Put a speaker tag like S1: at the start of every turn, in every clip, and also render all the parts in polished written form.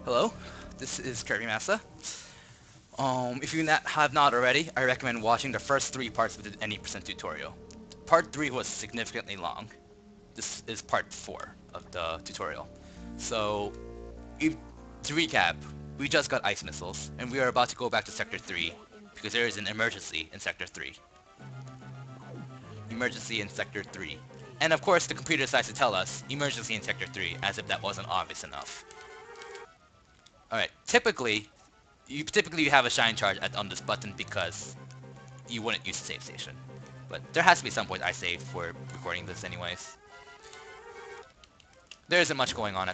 S1: Hello, this is Kirby Massa. If you have not already, I recommend watching the first 3 parts of the Any percent tutorial. Part 3 was significantly long. This is part 4 of the tutorial. So, if, to recap, we just got ice missiles, and we are about to go back to Sector 3, because there is an emergency in Sector 3. Emergency in Sector 3. And of course, the computer decides to tell us, emergency in Sector 3, as if that wasn't obvious enough. Alright, typically you have a shine charge on this button because you wouldn't use the save station. But there has to be some point I save for recording this anyways. There isn't much going on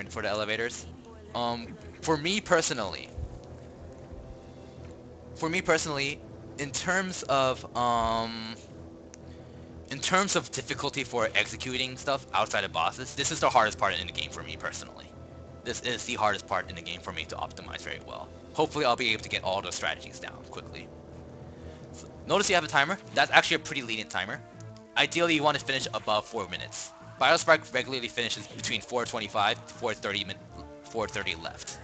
S1: for the elevators. For me personally, in terms of difficulty for executing stuff outside of bosses, this is the hardest part in the game for me personally. This is the hardest part in the game for me to optimize very well. Hopefully I'll be able to get all those strategies down quickly. So, notice you have a timer. That's actually a pretty lenient timer. Ideally you want to finish above 4 minutes. Biospark regularly finishes between 4:25 to 4:30 left.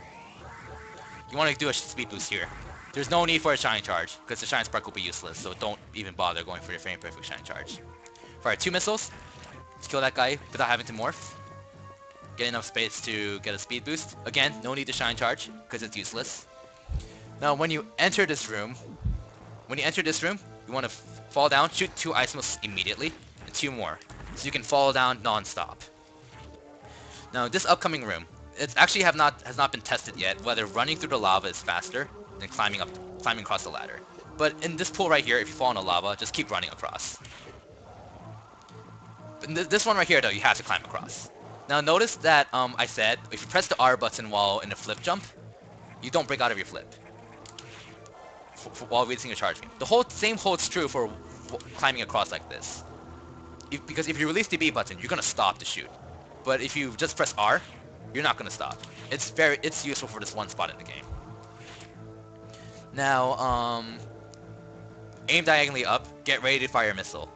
S1: You want to do a speed boost here. There's no need for a shine charge, because the shine spark will be useless, so don't even bother going for your frame perfect shine charge. Fire 2 missiles. Let's kill that guy without having to morph. Get enough space to get a speed boost. Again, no need to shine charge, because it's useless. Now, when you enter this room, you want to fall down, shoot 2 ice missiles immediately, and 2 more, so you can fall down non-stop. Now, this upcoming room, it actually has not been tested yet whether running through the lava is faster than climbing across the ladder. But in this pool right here, if you fall in the lava, just keep running across. But this one right here, though, you have to climb across. Now notice that I said if you press the R button while in a flip jump, you don't break out of your flip while releasing your charge beam. The same holds true for climbing across like this. Because if you release the B button, you're gonna stop to shoot. But if you just press R, you're not gonna stop. It's useful for this one spot in the game. Now aim diagonally up, get ready to fire a missile,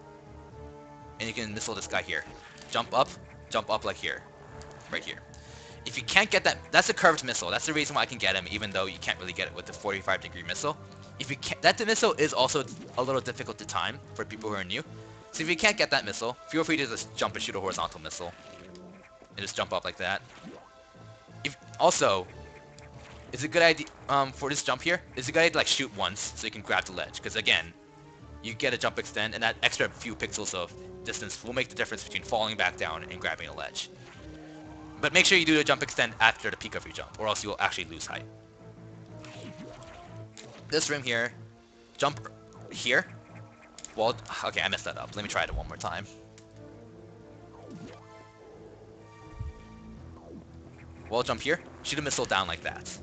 S1: and you can missile this guy here. Jump up like here. Right here. If you can't get that, that's a curved missile. That's the reason why I can get him, even though you can't really get it with the 45-degree missile. If you can't, that missile is also a little difficult to time for people who are new. So if you can't get that missile, feel free to just jump and shoot a horizontal missile. And just jump up like that. Also, it's a good idea, for this jump here, it's a good idea to like shoot once so you can grab the ledge. Because again, you get a jump extend, and that extra few pixels of distance will make the difference between falling back down and grabbing a ledge. But make sure you do the jump extend after the peak of your jump, or else you'll actually lose height. This room here, jump here. Well, okay, I messed that up. Let me try it one more time. Wall jump here, shoot a missile down like that.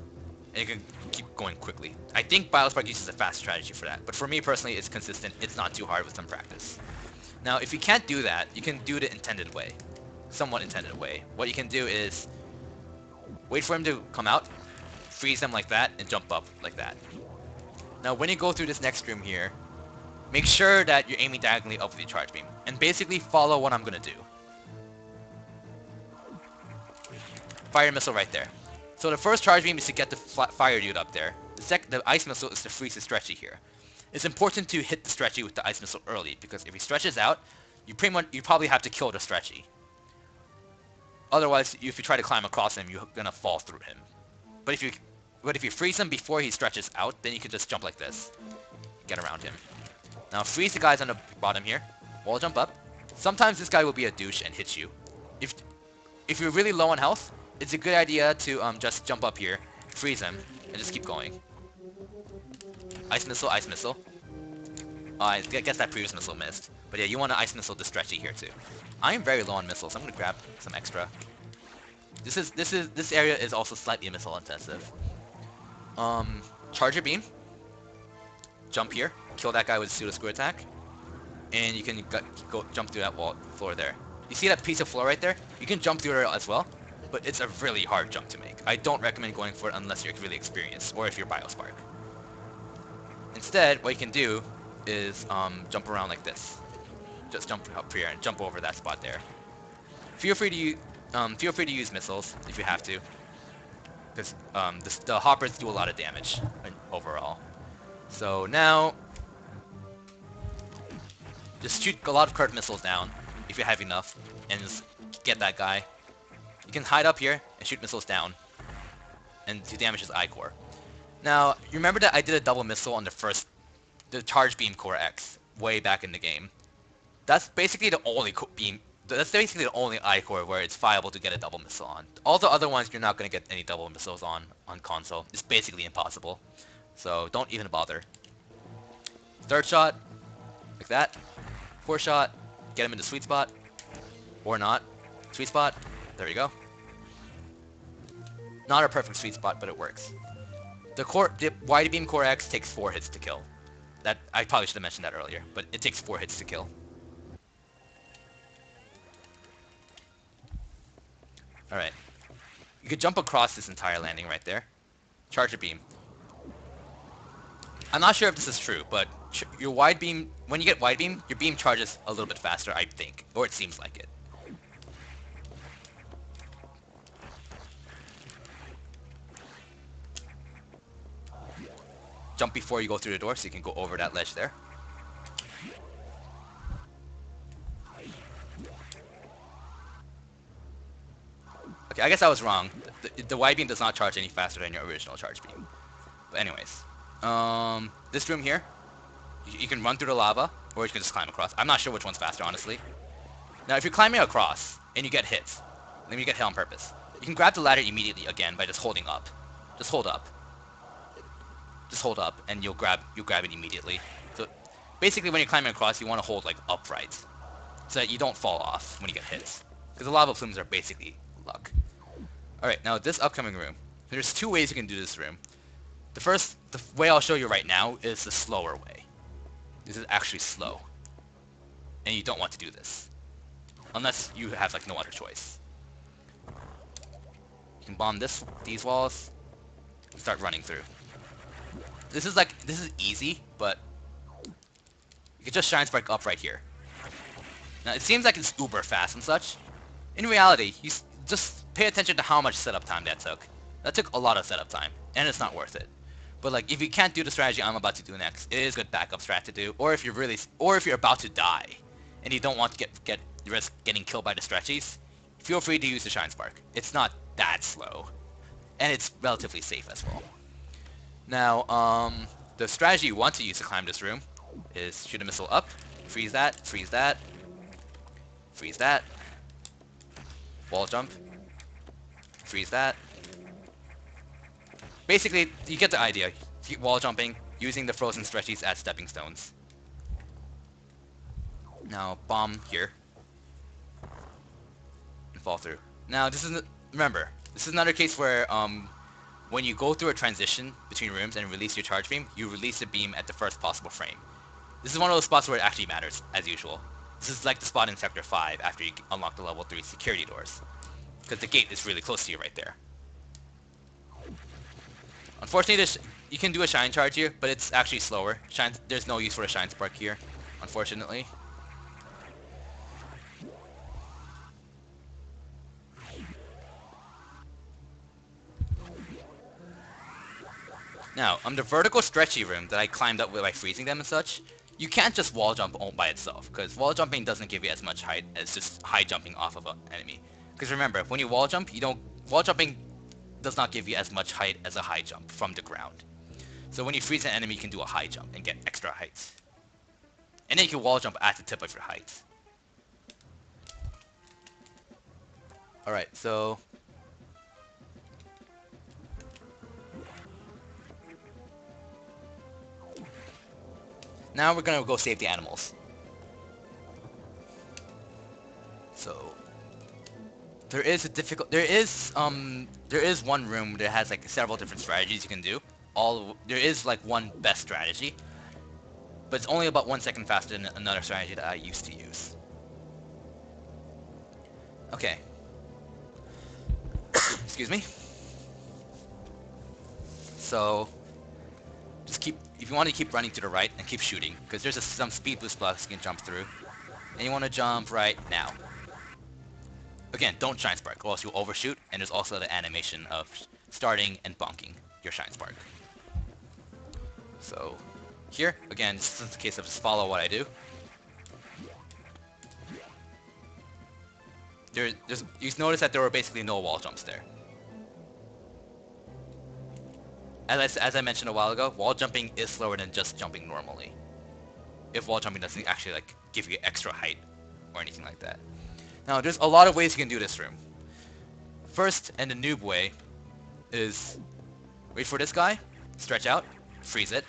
S1: And you can keep going quickly. I think Biospark uses a fast strategy for that, but for me personally, it's consistent. It's not too hard with some practice. Now, if you can't do that, you can do the intended way. Somewhat intended way. What you can do is wait for him to come out, freeze him like that, and jump up like that. Now, when you go through this next room here, make sure that you're aiming diagonally up with your charge beam, and basically follow what I'm gonna do. Fire missile right there. So the first charge beam is to get the fire dude up there. The ice missile is to freeze the stretchy here. It's important to hit the stretchy with the ice missile early, because if he stretches out, you probably have to kill the stretchy. Otherwise, if you try to climb across him, you're gonna fall through him. But if you freeze him before he stretches out, then you can just jump like this, get around him. Now freeze the guys on the bottom here. Wall jump up. Sometimes this guy will be a douche and hit you. If you're really low on health, it's a good idea to just jump up here, freeze him, and just keep going. Ice missile, ice missile. I guess that previous missile missed. But yeah, you want to ice missile the stretchy here too. I am very low on missiles, so I'm gonna grab some extra. This area is also slightly missile intensive. Charger beam. Jump here, kill that guy with a pseudo screw attack, and you can go jump through that floor there. You see that piece of floor right there? You can jump through it as well, but it's a really hard jump to make. I don't recommend going for it unless you're really experienced, or if you're Biospark. Instead, what you can do is jump around like this. Just jump up here and jump over that spot there. Feel free to use missiles if you have to, because the hoppers do a lot of damage overall. So now, just shoot a lot of curved missiles down if you have enough, and just get that guy. You can hide up here and shoot missiles down, and do damage his I-core. Now, you remember that I did a double missile on the charge beam core X way back in the game. That's basically the only beam. That's basically the only I-core where it's viable to get a double missile on. All the other ones, you're not gonna get any double missiles on console. It's basically impossible. So don't even bother. Third shot, like that. Fourth shot, get him in the sweet spot, or not. Sweet spot. There you go. Not a perfect sweet spot, but it works. The wide beam core X takes 4 hits to kill. That I probably should have mentioned that earlier, but it takes 4 hits to kill. Alright. You could jump across this entire landing right there. Charge a beam. I'm not sure if this is true, but your wide beam, when you get wide beam, your beam charges a little bit faster, I think. Or it seems like it. Jump before you go through the door so you can go over that ledge there. Okay, I guess I was wrong. The wide beam does not charge any faster than your original charge beam. But anyways, this room here, you can run through the lava, or you can just climb across. I'm not sure which one's faster, honestly. Now, if you're climbing across and you get hit, then you get hit on purpose, you can grab the ladder immediately again by just holding up. Just hold up. Just hold up, and you'll grab it immediately. So basically, when you're climbing across, you want to hold like upright, so that you don't fall off when you get hit. Because the lava plumes are basically luck. Alright, now this upcoming room. There's 2 ways you can do this room. The way I'll show you right now is the slower way. This is actually slow. And you don't want to do this. Unless you have like no other choice. You can bomb these walls, and start running through. This is easy, but you can just shine spark up right here. Now it seems like it's uber fast and such. In reality, you just pay attention to how much setup time that took. That took a lot of setup time, and it's not worth it. But like, if you can't do the strategy I'm about to do next, it is a good backup strat to do. Or if you're about to die, and you don't want to risk getting killed by the stretchies, feel free to use the shine spark. It's not that slow, and it's relatively safe as well. Now, the strategy you want to use to climb this room is shoot a missile up, freeze that, freeze that, freeze that, wall jump, freeze that. Basically, you get the idea. Keep wall jumping, using the frozen stretchies as stepping stones. Now, bomb here. And fall through. Now, remember, this is another case where, when you go through a transition between rooms and release your charge beam, you release the beam at the first possible frame. This is one of those spots where it actually matters, as usual. This is like the spot in Sector 5 after you unlock the level 3 security doors. Because the gate is really close to you right there. Unfortunately, you can do a shine charge here, but it's actually slower. There's no use for a shine spark here, unfortunately. Now, on the vertical stretchy room that I climbed up by freezing them and such, you can't just wall jump by itself, because wall jumping doesn't give you as much height as just high jumping off of an enemy. Because remember, when you wall jump, wall jumping does not give you as much height as a high jump from the ground. So when you freeze an enemy, you can do a high jump and get extra height. And then you can wall jump at the tip of your height. Alright, so now we're gonna go save the animals. So there is one room that has like several different strategies you can do. There is like one best strategy, but it's only about 1 second faster than another strategy that I used to use. Okay. Excuse me. So if you want to keep running to the right and keep shooting, because there's some speed boost blocks you can jump through, and you want to jump right now. Again, don't shine spark, or else you'll overshoot, and there's also the animation of starting and bonking your Shine Spark. So here, again, this is the case of just follow what I do. You notice that there were basically no wall jumps there. As I mentioned a while ago, wall jumping is slower than just jumping normally. If wall jumping doesn't actually like give you extra height or anything like that. Now, there's a lot of ways you can do this room. First, and the noob way, is wait for this guy, stretch out, freeze it,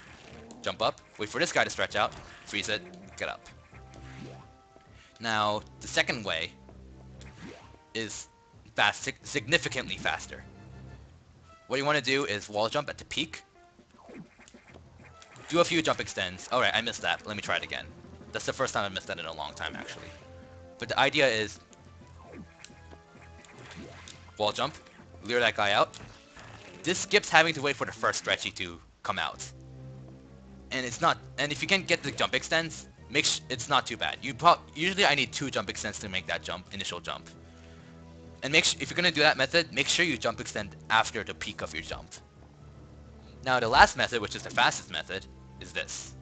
S1: jump up, wait for this guy to stretch out, freeze it, get up. Now, the second way is significantly faster. What you want to do is wall jump at the peak, do a few jump extends. Alright, I missed that. Let me try it again. That's the first time I've missed that in a long time, actually. But the idea is wall jump, lure that guy out. This skips having to wait for the first stretchy to come out. And if you can get the jump extends, it's not too bad. Usually I need 2 jump extends to make that initial jump. And if you're gonna do that method, make sure you jump extend after the peak of your jump. Now the last method, which is the fastest method, is this.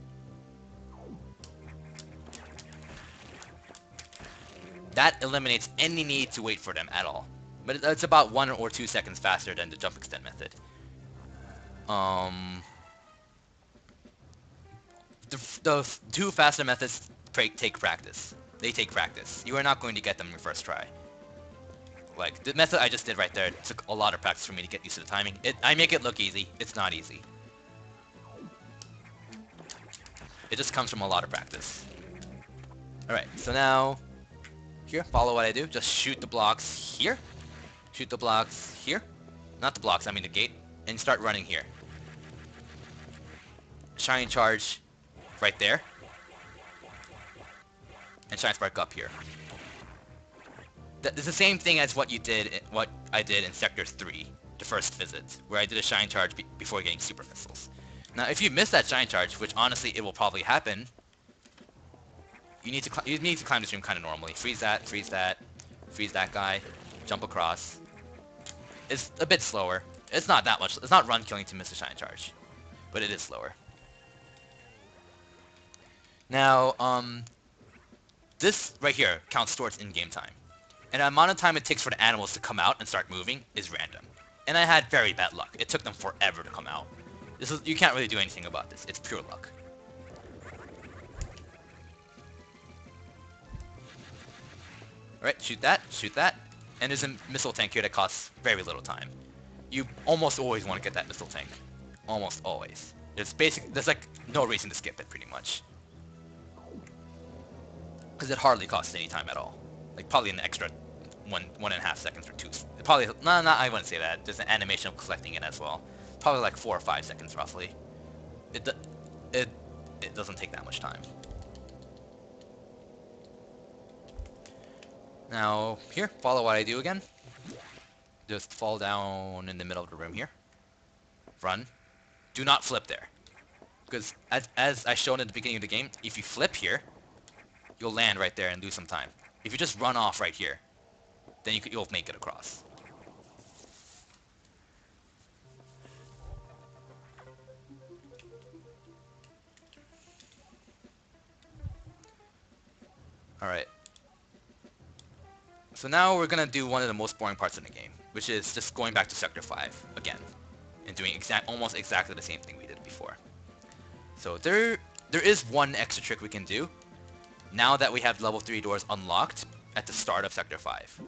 S1: That eliminates any need to wait for them at all. But it's about 1 or 2 seconds faster than the jump extend method. The 2 faster methods take practice. They take practice. You are not going to get them your first try. Like, the method I just did right there took a lot of practice for me to get used to the timing. I make it look easy. It's not easy. It just comes from a lot of practice. Alright, so now, here, follow what I do. Just shoot the blocks here. Shoot the blocks here. Not the blocks, I mean the gate. And start running here. Shine charge right there. And Shine Spark up here. It's the same thing as what I did in Sector 3, the first visit, where I did a Shine Charge before getting Super Missiles. Now, if you miss that Shine Charge, which honestly it will probably happen, you need to climb this room kind of normally. Freeze that, freeze that guy, jump across. It's a bit slower. It's not that much. It's not run killing to miss a Shine Charge, but it is slower. Now, this right here counts towards in-game time. And the amount of time it takes for the animals to come out and start moving is random. And I had very bad luck. It took them forever to come out. You can't really do anything about this. It's pure luck. Alright, shoot that. And there's a missile tank here that costs very little time. You almost always want to get that missile tank. Almost always. There's like no reason to skip it pretty much. Because it hardly costs any time at all. Like probably an extra 1.5 seconds or 2. Probably I wouldn't say that. There's an animation of collecting it as well. Probably like 4 or 5 seconds roughly. It doesn't take that much time. Now here, follow what I do again. Just fall down in the middle of the room here. Run. Do not flip there. Because as I showed at the beginning of the game, if you flip here, you'll land right there and lose some time. If you just run off right here, then you'll make it across. Alright. So now we're gonna do one of the most boring parts of the game, which is just going back to Sector 5 again, and doing almost exactly the same thing we did before. So there is one extra trick we can do, now that we have level 3 doors unlocked at the start of Sector 5.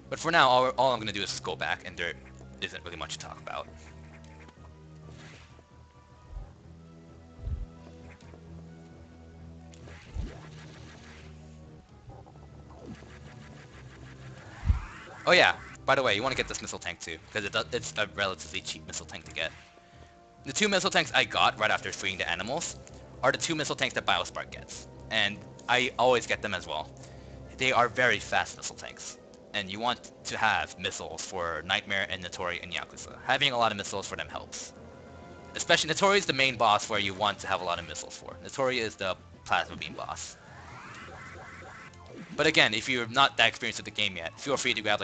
S1: But for now, all I'm going to do is just go back, and there isn't really much to talk about. Oh yeah, by the way, you want to get this missile tank too, because it's a relatively cheap missile tank to get. The 2 missile tanks I got right after freeing the animals are the 2 missile tanks that Biospark gets. And I always get them as well. They are very fast missile tanks. And you want to have missiles for Nightmare and Notori and Yakuza. Having a lot of missiles for them helps. Especially, Notori is the main boss where you want to have a lot of missiles for. Notori is the plasma beam boss. But again, if you're not that experienced with the game yet, feel free to grab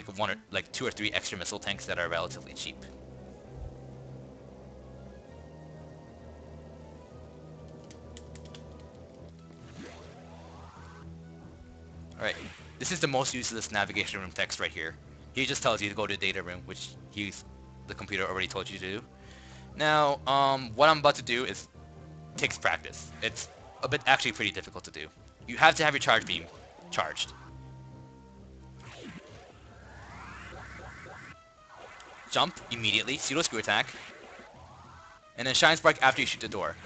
S1: like 2 or 3 extra missile tanks that are relatively cheap. Alright, this is the most useless navigation room text right here. He just tells you to go to the data room, which the computer already told you to do. Now, what I'm about to do takes practice. It's a bit actually pretty difficult to do. You have to have your charge beam charged. Jump immediately, pseudo screw attack, and then shine spark after you shoot the door.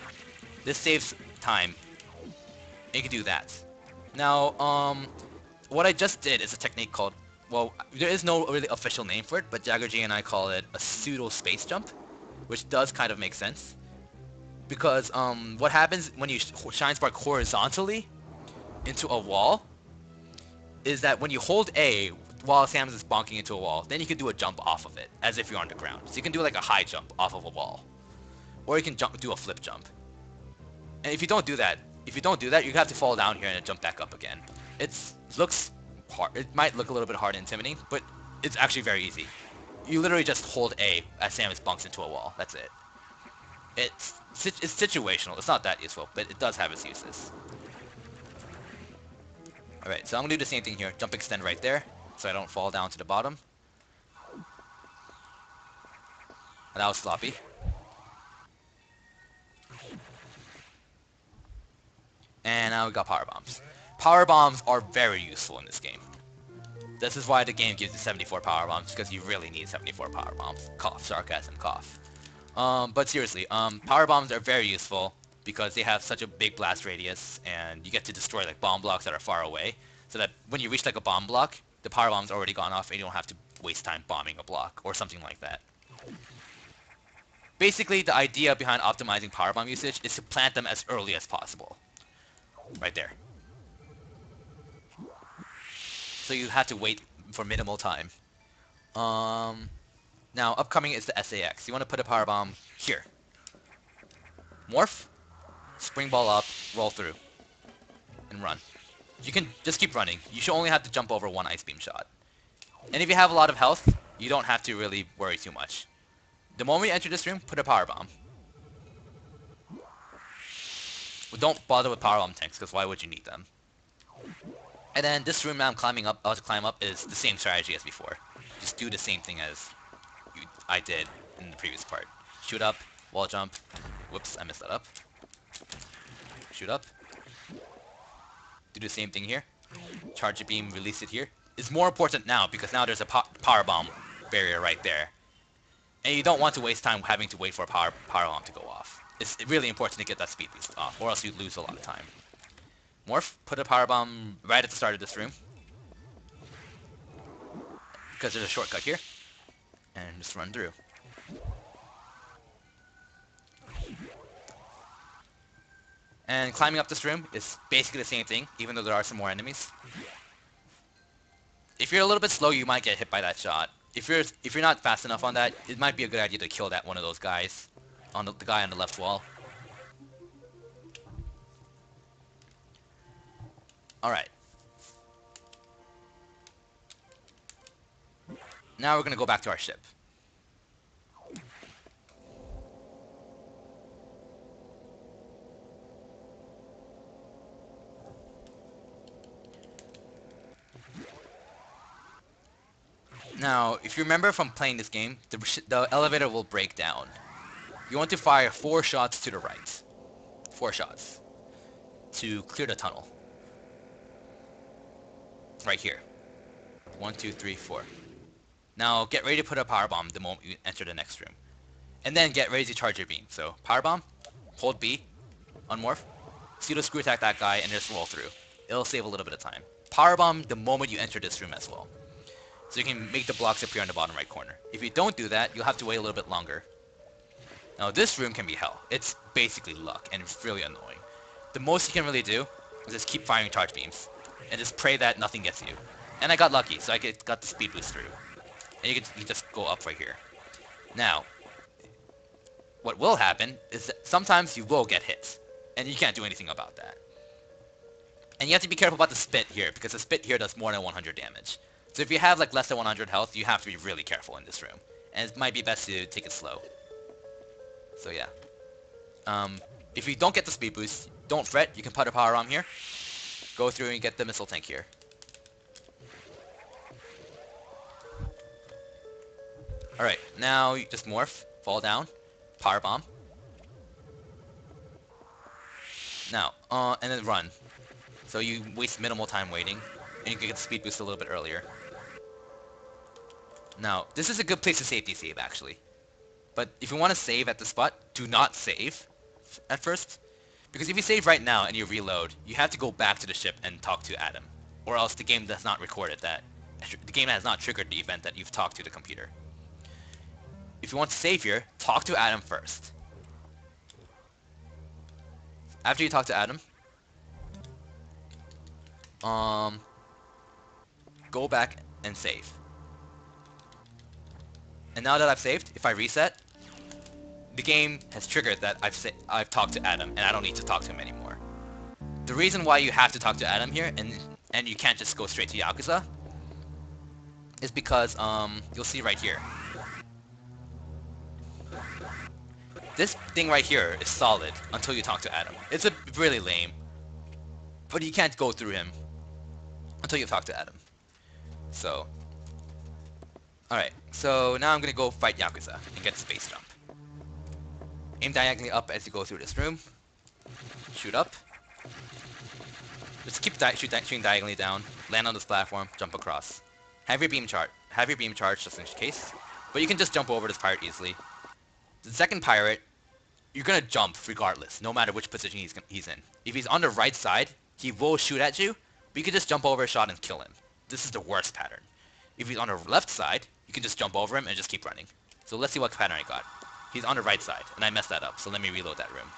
S1: This saves time. You can do that. Now, what I just did is a technique called, well, there is no really official name for it, but Jagger G and I call it a pseudo space jump, which does kind of make sense. Because what happens when you shine spark horizontally into a wall is that when you hold A while Samus is bonking into a wall, then you can do a jump off of it as if you're on the ground. So you can do like a high jump off of a wall, or you can do a flip jump. And if you don't do that, you have to fall down here and then jump back up again. It looks hard. It might look a little bit hard and intimidating, but it's actually very easy. You literally just hold A as Samus bonks into a wall. That's it. It's situational. It's not that useful, but it does have its uses. Alright, so I'm going to do the same thing here. Jump extend right there, so I don't fall down to the bottom. That was sloppy. And now we got power bombs. Power bombs are very useful in this game. This is why the game gives you 74 power bombs, because you really need 74 power bombs. Cough, sarcasm, cough. But seriously, power bombs are very useful because they have such a big blast radius, and you get to destroy like bomb blocks that are far away, so that when you reach like a bomb block, the power bomb's already gone off, and you don't have to waste time bombing a block or something like that. Basically, the idea behind optimizing power bomb usage is to plant them as early as possible. Right there. So you have to wait for minimal time. Now, upcoming is the SAX. You want to put a power bomb here. Morph, spring ball up, roll through, and run. You can just keep running. You should only have to jump over one ice beam shot. And if you have a lot of health, you don't have to really worry too much. The moment you enter this room, put a power bomb. Don't bother with power bomb tanks, because why would you need them? And then this room that I'm about to climb up is the same strategy as before. Just do the same thing as I did in the previous part. Shoot up, wall jump. Whoops, I messed that up. Shoot up. Do the same thing here. Charge a beam, release it here. It's more important now because now there's a power bomb barrier right there. And you don't want to waste time having to wait for a power bomb to go off. It's really important to get that speed boost off, or else you lose a lot of time. Morph, put a power bomb right at the start of this room, because there's a shortcut here, and just run through. And climbing up this room is basically the same thing, even though there are some more enemies. If you're a little bit slow, you might get hit by that shot. If you're not fast enough on that, it might be a good idea to kill one of those guys, on the guy on the left wall. Alright. Now we're going to go back to our ship. Now, if you remember from playing this game, the elevator will break down. You want to fire 4 shots to the right. 4 shots. To clear the tunnel. Right here. 1, 2, 3, 4. Now, get ready to put a power bomb the moment you enter the next room. And then get ready to charge your beam. So, power bomb, hold B, unmorph, pseudo screw attack that guy, and just roll through. It'll save a little bit of time. Power bomb the moment you enter this room as well. So you can make the blocks appear on the bottom right corner. If you don't do that, you'll have to wait a little bit longer. Now this room can be hell. It's basically luck, and it's really annoying. The most you can really do is just keep firing charge beams, and just pray that nothing gets you. And I got lucky, so I got the speed boost through. And you can just go up right here. Now, what will happen is that sometimes you will get hit, and you can't do anything about that. And you have to be careful about the spit here, because the spit here does more than 100 damage. So if you have like less than 100 health, you have to be really careful in this room. And it might be best to take it slow. So yeah. If you don't get the speed boost, don't fret, you can put a power bomb here. Go through and get the missile tank here. Alright, now you just morph, fall down, power bomb. Now, and then run. So you waste minimal time waiting, and you can get the speed boost a little bit earlier. Now, this is a good place to safety save, actually. But if you want to save at the spot, do not save at first. Because if you save right now and you reload, you have to go back to the ship and talk to Adam. Or else the game does not record it that... The game has not triggered the event that you've talked to the computer. If you want to save here, talk to Adam first. After you talk to Adam, go back and save. And now that I've saved, if I reset, the game has triggered that I've talked to Adam, and I don't need to talk to him anymore. The reason why you have to talk to Adam here, and you can't just go straight to Yakuza, is because, you'll see right here. This thing right here is solid until you talk to Adam. It's a really lame, but you can't go through him until you talk to Adam. So, alright, so now I'm gonna go fight Yakuza and get space jump. Aim diagonally up as you go through this room. Shoot up. Just keep shooting diagonally down. Land on this platform. Jump across. Have your beam charge just in case. But you can just jump over this pirate easily. The second pirate, you're gonna jump regardless, no matter which position he's in. If he's on the right side, he will shoot at you, but you can just jump over a shot and kill him. This is the worst pattern. If he's on the left side, you can just jump over him and just keep running. So let's see what pattern I got. He's on the right side, and I messed that up, so let me reload that room.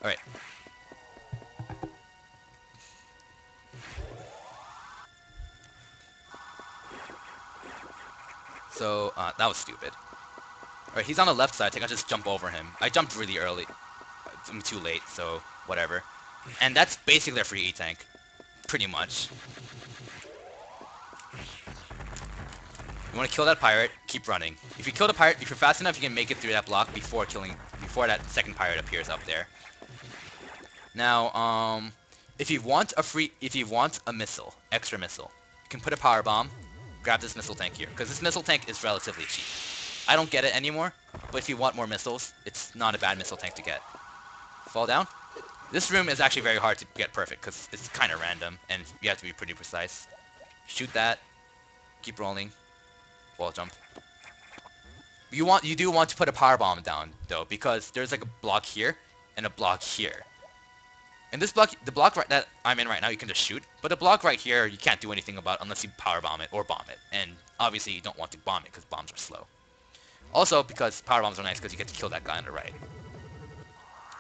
S1: Alright. So, that was stupid. Alright, he's on the left side, I think I'll just jump over him. I jumped really early. I'm too late, so whatever. And that's basically a free E-tank. Pretty much. You want to kill that pirate, keep running. If you kill the pirate, if you're fast enough, you can make it through that block before that second pirate appears up there. Now, if you want a missile, extra missile, you can put a power bomb, grab this missile tank here, because this missile tank is relatively cheap. I don't get it anymore, but if you want more missiles, it's not a bad missile tank to get. Fall down. This room is actually very hard to get perfect, because it's kind of random, and you have to be pretty precise. Shoot that. Keep rolling. Wall jump. You do want to put a power bomb down, though, because there's like a block here, and a block here. And this block, the block that I'm in right now, you can just shoot. But the block right here, you can't do anything about unless you power bomb it or bomb it. And obviously you don't want to bomb it because bombs are slow. Also, because power bombs are nice because you get to kill that guy on the right.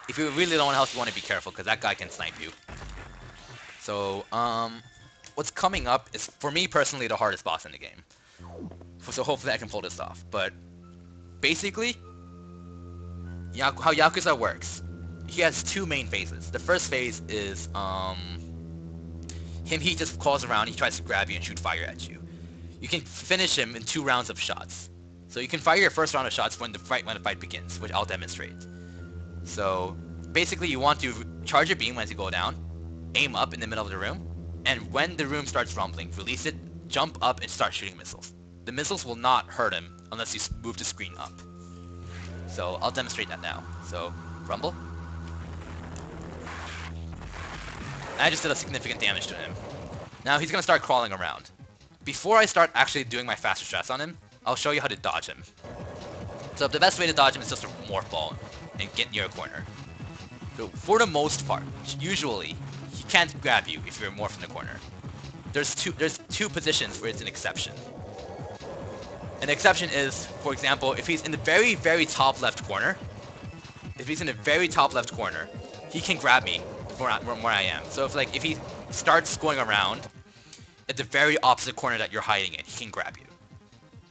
S1: If you really don't want health, you want to be careful because that guy can snipe you. So, what's coming up is, for me personally, the hardest boss in the game. So hopefully I can pull this off. But, basically, how Yakuza works. He has two main phases. The first phase is, he just crawls around, he tries to grab you and shoot fire at you. You can finish him in 2 rounds of shots. So you can fire your first round of shots when the fight begins, which I'll demonstrate. So, basically you want to charge your beam as you go down, aim up in the middle of the room, and when the room starts rumbling, release it, jump up, and start shooting missiles. The missiles will not hurt him unless you move the screen up. So, I'll demonstrate that now. So, rumble. I just did a significant damage to him. Now he's gonna start crawling around. Before I start actually doing my faster strats on him, I'll show you how to dodge him. So the best way to dodge him is just to morph ball and get near a corner. So for the most part, usually, he can't grab you if you're morphed in the corner. There's two positions where it's an exception. An exception is, for example, if he's in the very, very top left corner, he can grab me from where I am. So if he starts going around at the very opposite corner that you're hiding in, he can grab you.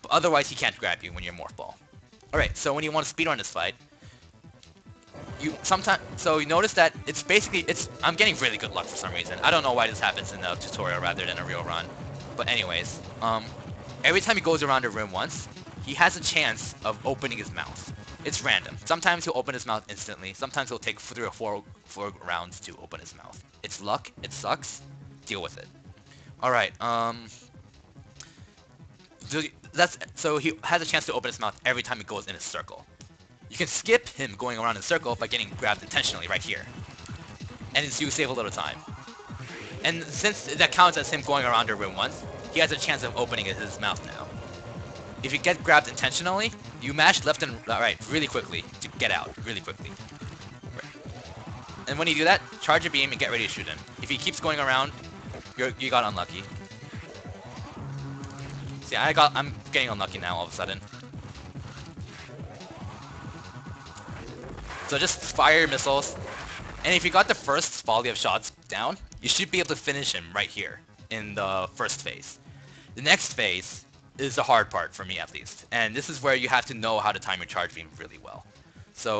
S1: But otherwise, he can't grab you when you're morph ball. Alright, so when you want to speedrun this fight, you notice that it's basically, I'm getting really good luck for some reason. I don't know why this happens in a tutorial rather than a real run. But anyways, every time he goes around a room once, he has a chance of opening his mouth. It's random. Sometimes he'll open his mouth instantly. Sometimes he'll take 3 or 4 rounds to open his mouth. It's luck. It sucks. Deal with it. Alright, so he has a chance to open his mouth every time he goes in a circle. You can skip him going around in a circle by getting grabbed intentionally right here. And you save a little time. And since that counts as him going around a room once, he has a chance of opening his mouth now. If you get grabbed intentionally, you mash left and right really quickly to get out really quickly. Right. And when you do that, charge your beam and get ready to shoot him. If he keeps going around, you got unlucky. See, I'm getting unlucky now all of a sudden. So just fire your missiles, and if you got the first volley of shots down, you should be able to finish him right here in the first phase. The next phase is the hard part for me at least, and this is where you have to know how to time your charge beam really well. So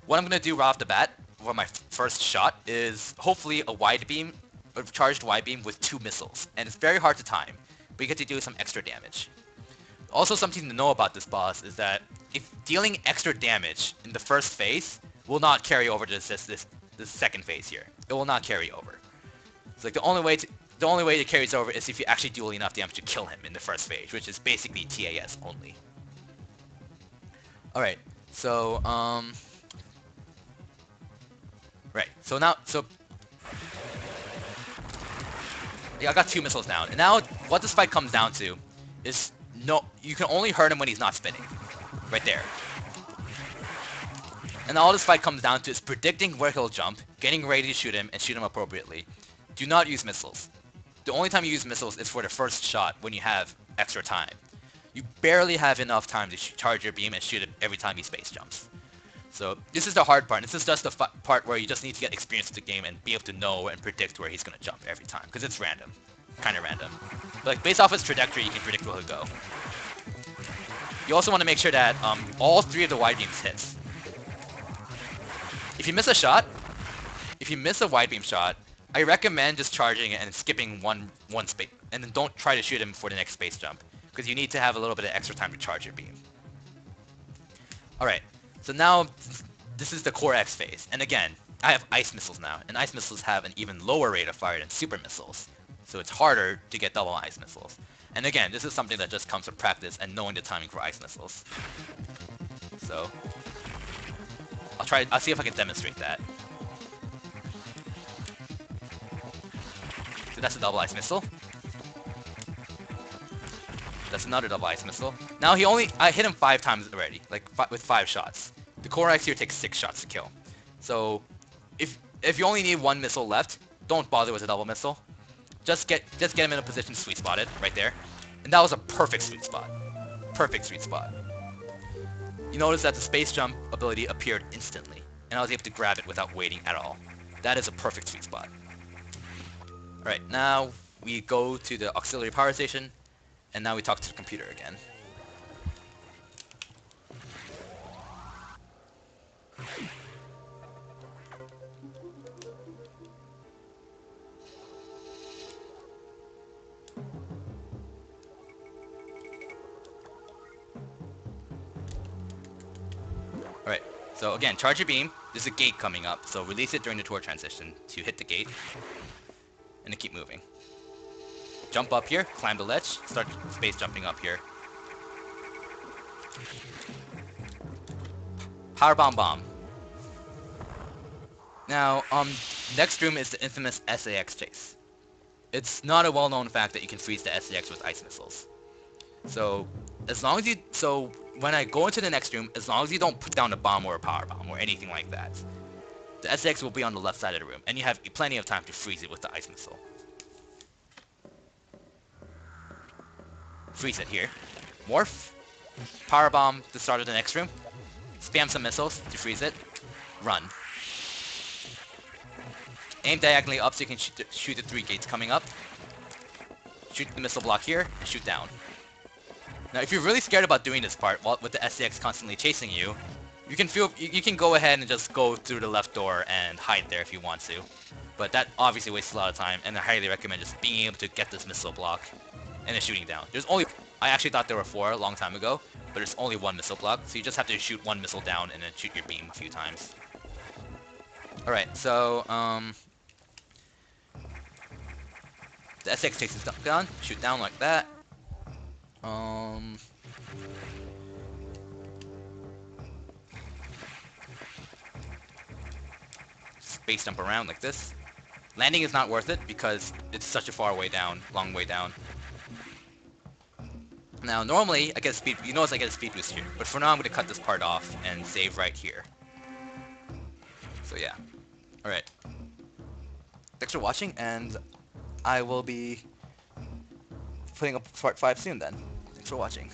S1: what I'm gonna do right off the bat for my first shot is hopefully a charged wide beam with 2 missiles, and it's very hard to time, but you get to do some extra damage. Also, something to know about this boss is that if dealing extra damage in the first phase will not carry over to this second phase here. It will not carry over. It's like the only way it carries over is if you actually deal enough damage to kill him in the first phase, which is basically TAS only. Alright, so right, yeah, I got 2 missiles down. And now what this fight comes down to is you can only hurt him when he's not spinning. Right there. And all this fight comes down to is predicting where he'll jump, getting ready to shoot him, and shoot him appropriately. Do not use missiles. The only time you use missiles is for the first shot when you have extra time. You barely have enough time to charge your beam and shoot him every time he space jumps. So this is the hard part. This is just the part where you just need to get experience with the game and be able to know and predict where he's going to jump every time. Because it's random. Kind of random. But like, based off his trajectory, you can predict where he'll go. You also want to make sure that all 3 of the wide beams hits. If you miss a wide beam shot, I recommend just charging it and skipping one space, and then don't try to shoot him for the next space jump, because you need to have a little bit of extra time to charge your beam. Alright, so now this is the Core X phase, and again, I have ice missiles now, and ice missiles have an even lower rate of fire than super missiles, so it's harder to get double ice missiles. And again, this is something that just comes from practice and knowing the timing for ice missiles. So I'll see if I can demonstrate that. So that's a double ice missile. That's another double ice missile. Now I hit him 5 times already, like with 5 shots. The Core X here takes 6 shots to kill. So if you only need 1 missile left, don't bother with a double missile. Just get him in a position to sweet spot it right there. And that was a perfect sweet spot. Perfect sweet spot. You notice that the space jump ability appeared instantly, and I was able to grab it without waiting at all. That is a perfect sweet spot. Alright, now we go to the auxiliary power station, and now we talk to the computer again. Alright, so again, charge your beam. There's a gate coming up, so release it during the tour transition to hit the gate, and to keep moving. Jump up here, climb the ledge, start space jumping up here. Power bomb. Now, next room is the infamous SAX chase. It's not a well-known fact that you can freeze the SAX with ice missiles. So, when I go into the next room, as long as you don't put down a bomb or a power bomb or anything like that, the SAX will be on the left side of the room, and you have plenty of time to freeze it with the ice missile. Freeze it here. Morph. Power bomb the start of the next room. Spam some missiles to freeze it. Run. Aim diagonally up so you can shoot the 3 gates coming up. Shoot the missile block here, and shoot down. Now, if you're really scared about doing this part, with the SAX constantly chasing you, You can go ahead and just go through the left door and hide there if you want to. But that obviously wastes a lot of time, and I highly recommend just being able to get this missile block and then shooting down. I actually thought there were 4 a long time ago, but there's only 1 missile block, so you just have to shoot 1 missile down and then shoot your beam a few times. Alright, so, the SX takes his gun, shoot down like that. Space jump around like this. Landing is not worth it because it's such a far way down, long way down. Now, normally, I get a speed, you notice I get a speed boost here, but for now I'm going to cut this part off and save right here. So yeah. Alright. Thanks for watching, and I will be putting up part 5 soon then. Thanks for watching.